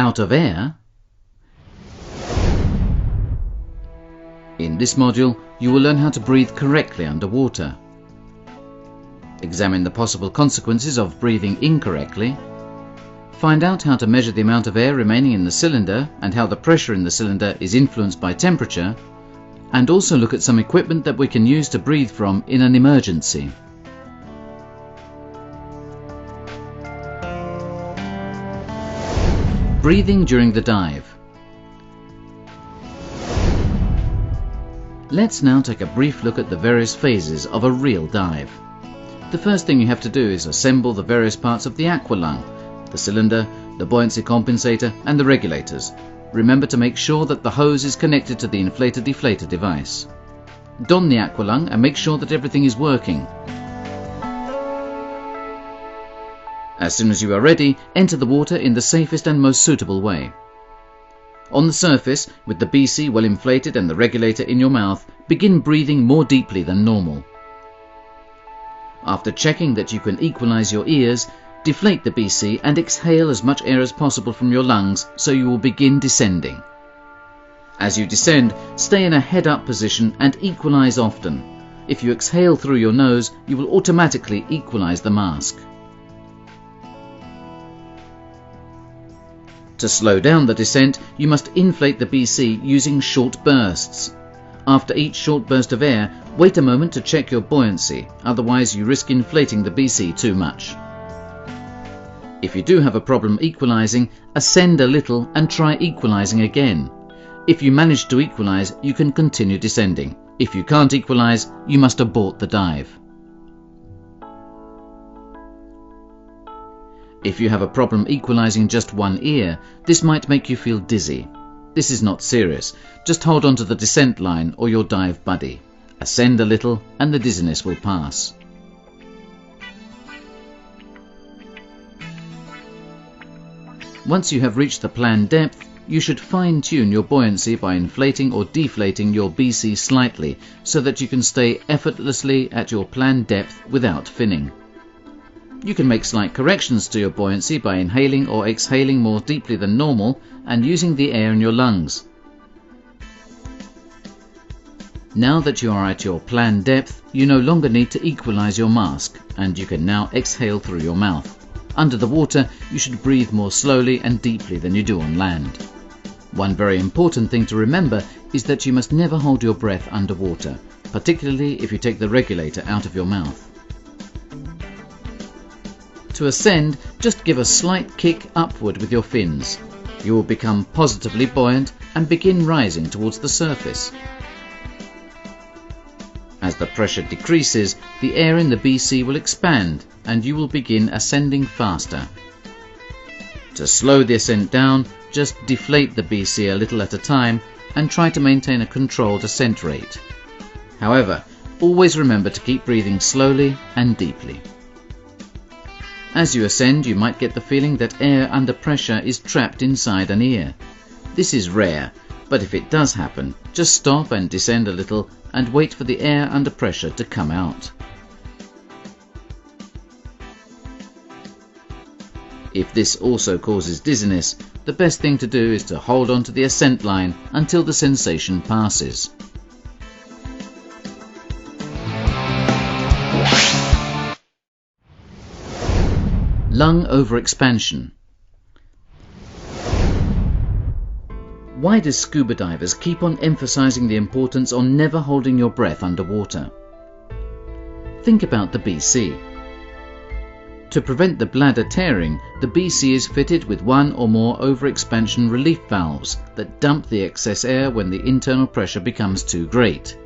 out of air. In this module, you will learn how to breathe correctly underwater. Examine the possible consequences of breathing incorrectly. Find out how to measure the amount of air remaining in the cylinder and how the pressure in the cylinder is influenced by temperature, and also look at some equipment that we can use to breathe from in an emergency. Breathing during the dive. Let's now take a brief look at the various phases of a real dive. The first thing you have to do is assemble the various parts of the aqualung, the cylinder, the buoyancy compensator and the regulators. Remember to make sure that the hose is connected to the inflator-deflator device. Don the aqualung and make sure that everything is working. As soon as you are ready, enter the water in the safest and most suitable way. On the surface, with the BC well inflated and the regulator in your mouth, begin breathing more deeply than normal. After checking that you can equalize your ears, deflate the BC and exhale as much air as possible from your lungs so you will begin descending. As you descend, stay in a head-up position and equalize often. If you exhale through your nose, you will automatically equalize the mask. To slow down the descent, you must inflate the BC using short bursts. After each short burst of air, wait a moment to check your buoyancy, otherwise you risk inflating the BC too much. If you do have a problem equalizing, ascend a little and try equalizing again. If you manage to equalize, you can continue descending. If you can't equalize, you must abort the dive. If you have a problem equalizing just one ear, this might make you feel dizzy. This is not serious. Just hold on to the descent line or your dive buddy. Ascend a little and the dizziness will pass. Once you have reached the planned depth, you should fine-tune your buoyancy by inflating or deflating your BC slightly so that you can stay effortlessly at your planned depth without finning. You can make slight corrections to your buoyancy by inhaling or exhaling more deeply than normal and using the air in your lungs. Now that you are at your planned depth, you no longer need to equalize your mask and you can now exhale through your mouth. Under the water, you should breathe more slowly and deeply than you do on land. One very important thing to remember is that you must never hold your breath underwater, particularly if you take the regulator out of your mouth. To ascend, just give a slight kick upward with your fins. You will become positively buoyant and begin rising towards the surface. As the pressure decreases, the air in the BC will expand and you will begin ascending faster. To slow the ascent down, just deflate the BC a little at a time and try to maintain a controlled ascent rate. However, always remember to keep breathing slowly and deeply. As you ascend, you might get the feeling that air under pressure is trapped inside an ear. This is rare, but if it does happen, just stop and descend a little and wait for the air under pressure to come out. If this also causes dizziness, the best thing to do is to hold on to the ascent line until the sensation passes. Lung overexpansion. Why do scuba divers keep on emphasizing the importance on never holding your breath underwater? Think about the BC. To prevent the bladder tearing, the BC is fitted with one or more overexpansion relief valves that dump the excess air when the internal pressure becomes too great.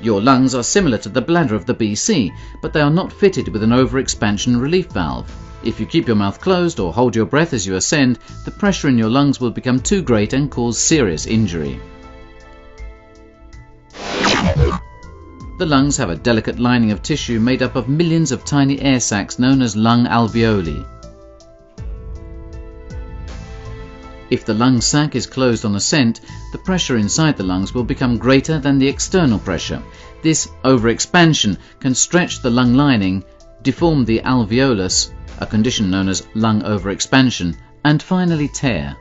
Your lungs are similar to the bladder of the BC, but they are not fitted with an overexpansion relief valve. If you keep your mouth closed or hold your breath as you ascend, the pressure in your lungs will become too great and cause serious injury. The lungs have a delicate lining of tissue made up of millions of tiny air sacs known as lung alveoli. If the lung sac is closed on ascent, the pressure inside the lungs will become greater than the external pressure. This overexpansion can stretch the lung lining, deform the alveolus, a condition known as lung overexpansion, And finally, tear.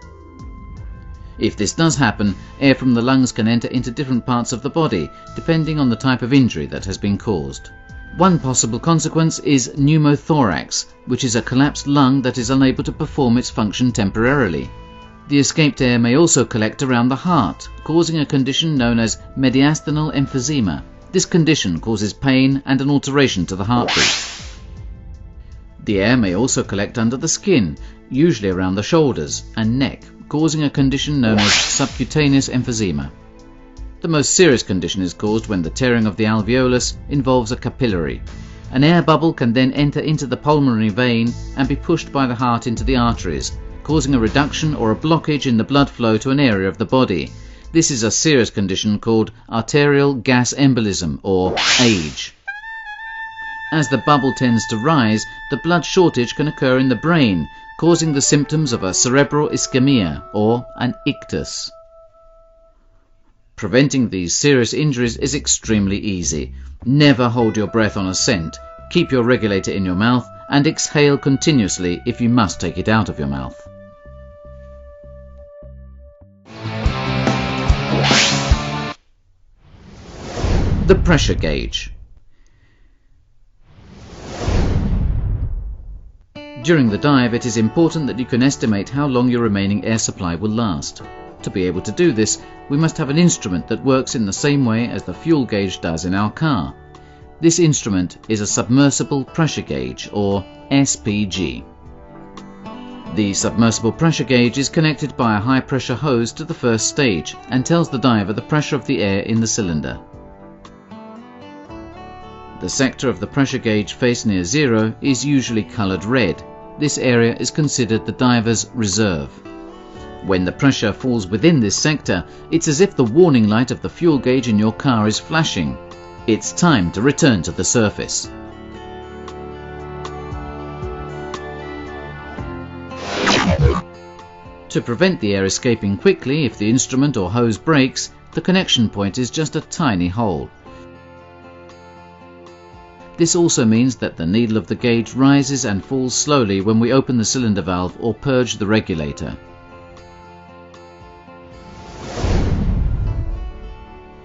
If this does happen, air from the lungs can enter into different parts of the body, depending on the type of injury that has been caused. One possible consequence is pneumothorax, which is a collapsed lung that is unable to perform its function temporarily. The escaped air may also collect around the heart, causing a condition known as mediastinal emphysema. This condition causes pain and an alteration to the heartbeat. The air may also collect under the skin, usually around the shoulders and neck, causing a condition known as subcutaneous emphysema. The most serious condition is caused when the tearing of the alveolus involves a capillary. An air bubble can then enter into the pulmonary vein and be pushed by the heart into the arteries, causing a reduction or a blockage in the blood flow to an area of the body. This is a serious condition called arterial gas embolism, or AGE. As the bubble tends to rise, the blood shortage can occur in the brain, causing the symptoms of a cerebral ischemia, or an ictus. Preventing these serious injuries is extremely easy. Never hold your breath on a scent, keep your regulator in your mouth, and exhale continuously if you must take it out of your mouth. The pressure gauge. During the dive, it is important that you can estimate how long your remaining air supply will last. To be able to do this, we must have an instrument that works in the same way as the fuel gauge does in our car. This instrument is a submersible pressure gauge, or SPG. The submersible pressure gauge is connected by a high-pressure hose to the first stage and tells the diver the pressure of the air in the cylinder. The sector of the pressure gauge faced near zero is usually coloured red. This area is considered the diver's reserve. When the pressure falls within this sector, it's as if the warning light of the fuel gauge in your car is flashing. It's time to return to the surface. To prevent the air escaping quickly if the instrument or hose breaks, the connection point is just a tiny hole. This also means that the needle of the gauge rises and falls slowly when we open the cylinder valve or purge the regulator.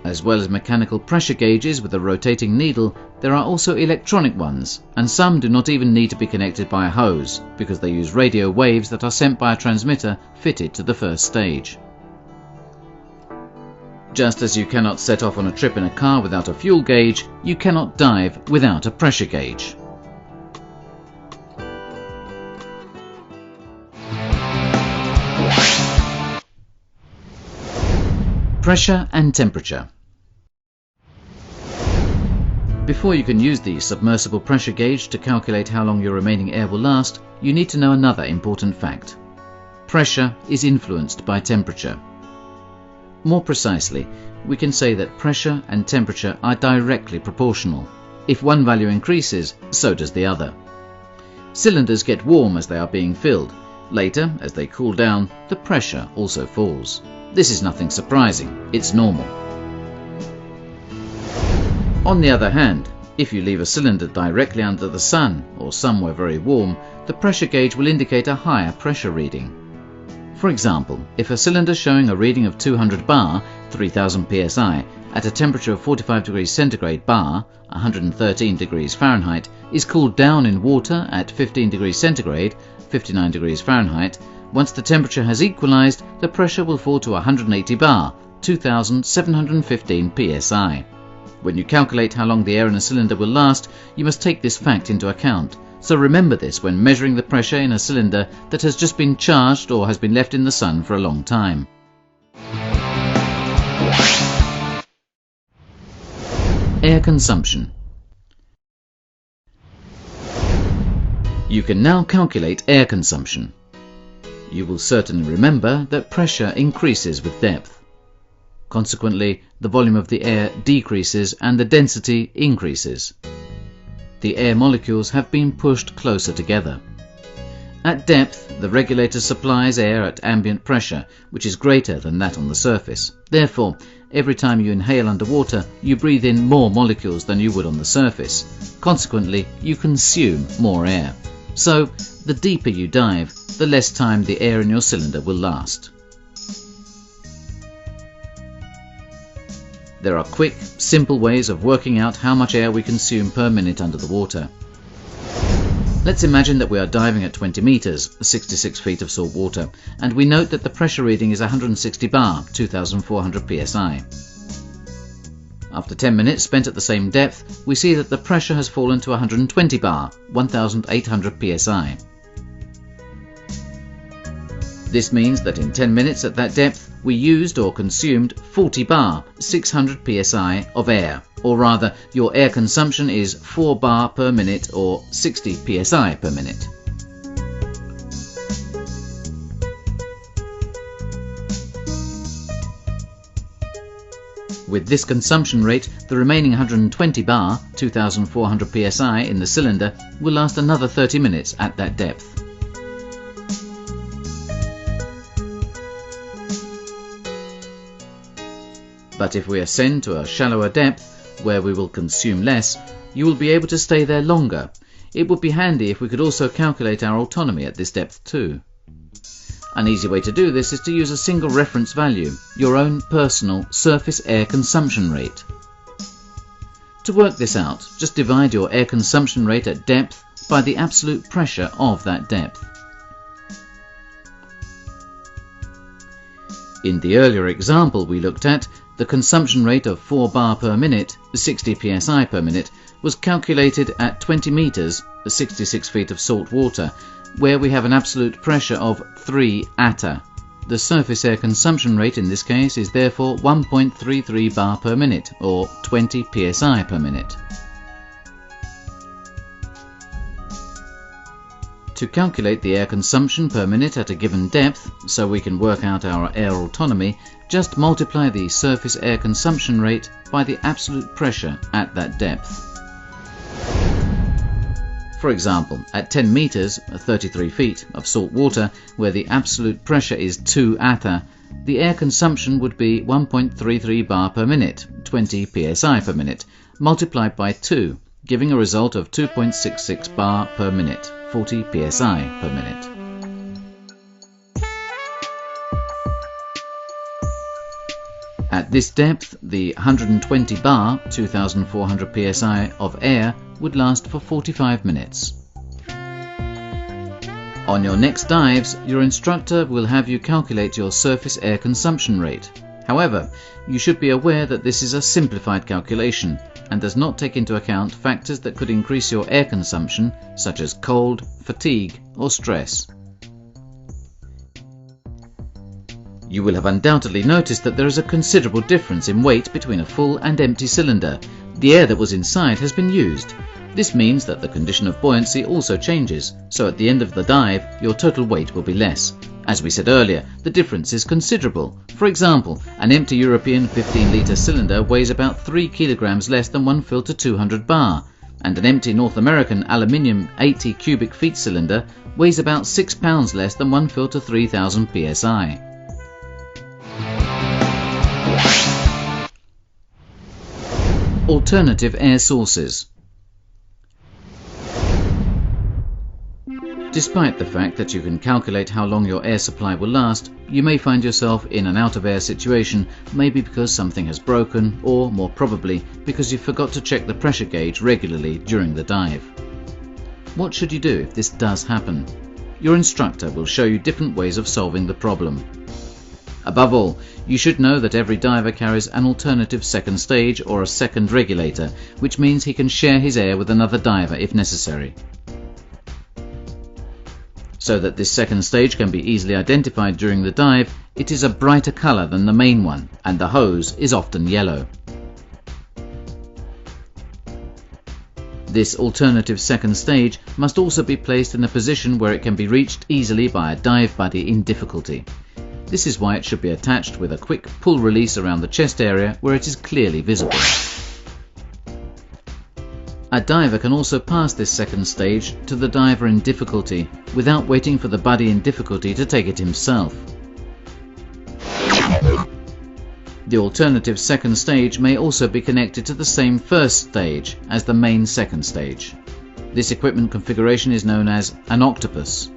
As well as mechanical pressure gauges with a rotating needle, there are also electronic ones, and some do not even need to be connected by a hose, because they use radio waves that are sent by a transmitter fitted to the first stage. Just as you cannot set off on a trip in a car without a fuel gauge, you cannot dive without a pressure gauge. Pressure and temperature. Before you can use the submersible pressure gauge to calculate how long your remaining air will last, you need to know another important fact. Pressure is influenced by temperature. More precisely, we can say that pressure and temperature are directly proportional. If one value increases, so does the other. Cylinders get warm as they are being filled. Later, as they cool down, the pressure also falls. This is nothing surprising, it's normal. On the other hand, if you leave a cylinder directly under the sun or somewhere very warm, the pressure gauge will indicate a higher pressure reading. For example, if a cylinder showing a reading of 200 bar, 3000 psi, at a temperature of 45 degrees centigrade bar, 113 degrees Fahrenheit, is cooled down in water at 15 degrees centigrade, 59 degrees Fahrenheit, once the temperature has equalized, the pressure will fall to 180 bar, 2715 psi. When you calculate how long the air in a cylinder will last, you must take this fact into account. So remember this when measuring the pressure in a cylinder that has just been charged or has been left in the sun for a long time. Air consumption. You can now calculate air consumption. You will certainly remember that pressure increases with depth. Consequently, the volume of the air decreases and the density increases. The air molecules have been pushed closer together. At depth, the regulator supplies air at ambient pressure, which is greater than that on the surface. Therefore, every time you inhale underwater, you breathe in more molecules than you would on the surface. Consequently, you consume more air. So, the deeper you dive, the less time the air in your cylinder will last. There are quick, simple ways of working out how much air we consume per minute under the water. Let's imagine that we are diving at 20 meters, 66 feet of salt water, and we note that the pressure reading is 160 bar, 2,400 psi. After 10 minutes spent at the same depth, we see that the pressure has fallen to 120 bar, 1,800 psi. This means that in 10 minutes at that depth, we used or consumed 40 bar, 600 psi of air, or rather, your air consumption is 4 bar per minute or 60 psi per minute. With this consumption rate, the remaining 120 bar, 2,400 psi in the cylinder will last another 30 minutes at that depth. But if we ascend to a shallower depth, where we will consume less, you will be able to stay there longer. It would be handy if we could also calculate our autonomy at this depth too. An easy way to do this is to use a single reference value, your own personal surface air consumption rate. To work this out, just divide your air consumption rate at depth by the absolute pressure of that depth. In the earlier example we looked at, the consumption rate of 4 bar per minute, 60 psi per minute, was calculated at 20 meters, 66 feet of salt water, where we have an absolute pressure of 3 atm. The surface air consumption rate in this case is therefore 1.33 bar per minute, or 20 psi per minute. To calculate the air consumption per minute at a given depth, so we can work out our air autonomy, just multiply the surface air consumption rate by the absolute pressure at that depth. For example, at 10 meters, 33 feet, of salt water, where the absolute pressure is 2 atm, the air consumption would be 1.33 bar per minute, 20 psi per minute, multiplied by 2, giving a result of 2.66 bar per minute, 40 psi per minute. At this depth, the 120 bar, 2,400 psi of air would last for 45 minutes. On your next dives, your instructor will have you calculate your surface air consumption rate. However, you should be aware that this is a simplified calculation and does not take into account factors that could increase your air consumption, such as cold, fatigue, or stress. You will have undoubtedly noticed that there is a considerable difference in weight between a full and empty cylinder. The air that was inside has been used. This means that the condition of buoyancy also changes, so at the end of the dive, your total weight will be less. As we said earlier, the difference is considerable. For example, an empty European 15-litre cylinder weighs about 3 kilograms less than one filled to 200 bar, and an empty North American aluminium 80 cubic feet cylinder weighs about 6 pounds less than one filled to 3000 psi. Alternative air sources. Despite the fact that you can calculate how long your air supply will last, you may find yourself in an out-of-air situation, maybe because something has broken, or more probably because you forgot to check the pressure gauge regularly during the dive. What should you do if this does happen? Your instructor will show you different ways of solving the problem. Above all, you should know that every diver carries an alternative second stage or a second regulator, which means he can share his air with another diver if necessary. So that this second stage can be easily identified during the dive, it is a brighter colour than the main one, and the hose is often yellow. This alternative second stage must also be placed in a position where it can be reached easily by a dive buddy in difficulty. This is why it should be attached with a quick pull release around the chest area where it is clearly visible. A diver can also pass this second stage to the diver in difficulty without waiting for the buddy in difficulty to take it himself. The alternative second stage may also be connected to the same first stage as the main second stage. This equipment configuration is known as an octopus.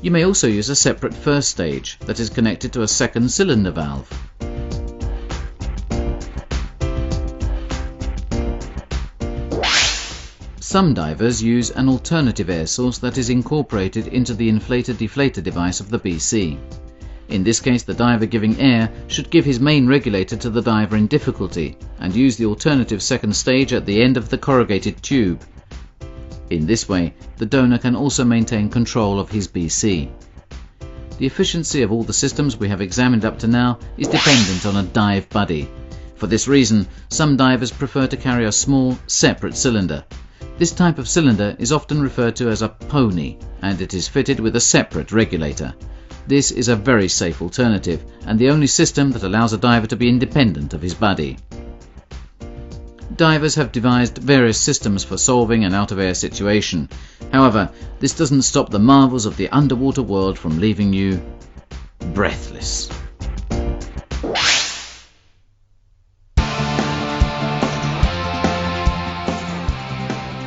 You may also use a separate first stage that is connected to a second cylinder valve. Some divers use an alternative air source that is incorporated into the inflator-deflator device of the BC. In this case, the diver giving air should give his main regulator to the diver in difficulty and use the alternative second stage at the end of the corrugated tube. In this way, the donor can also maintain control of his BC. The efficiency of all the systems we have examined up to now is dependent on a dive buddy. For this reason, some divers prefer to carry a small, separate cylinder. This type of cylinder is often referred to as a pony, and it is fitted with a separate regulator. This is a very safe alternative, and the only system that allows a diver to be independent of his buddy. Divers have devised various systems for solving an out-of-air situation. However, this doesn't stop the marvels of the underwater world from leaving you breathless.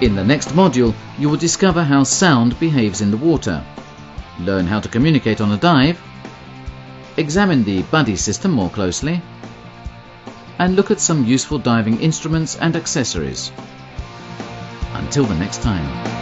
In the next module, you will discover how sound behaves in the water, learn how to communicate on a dive, examine the buddy system more closely, and look at some useful diving instruments and accessories. Until the next time.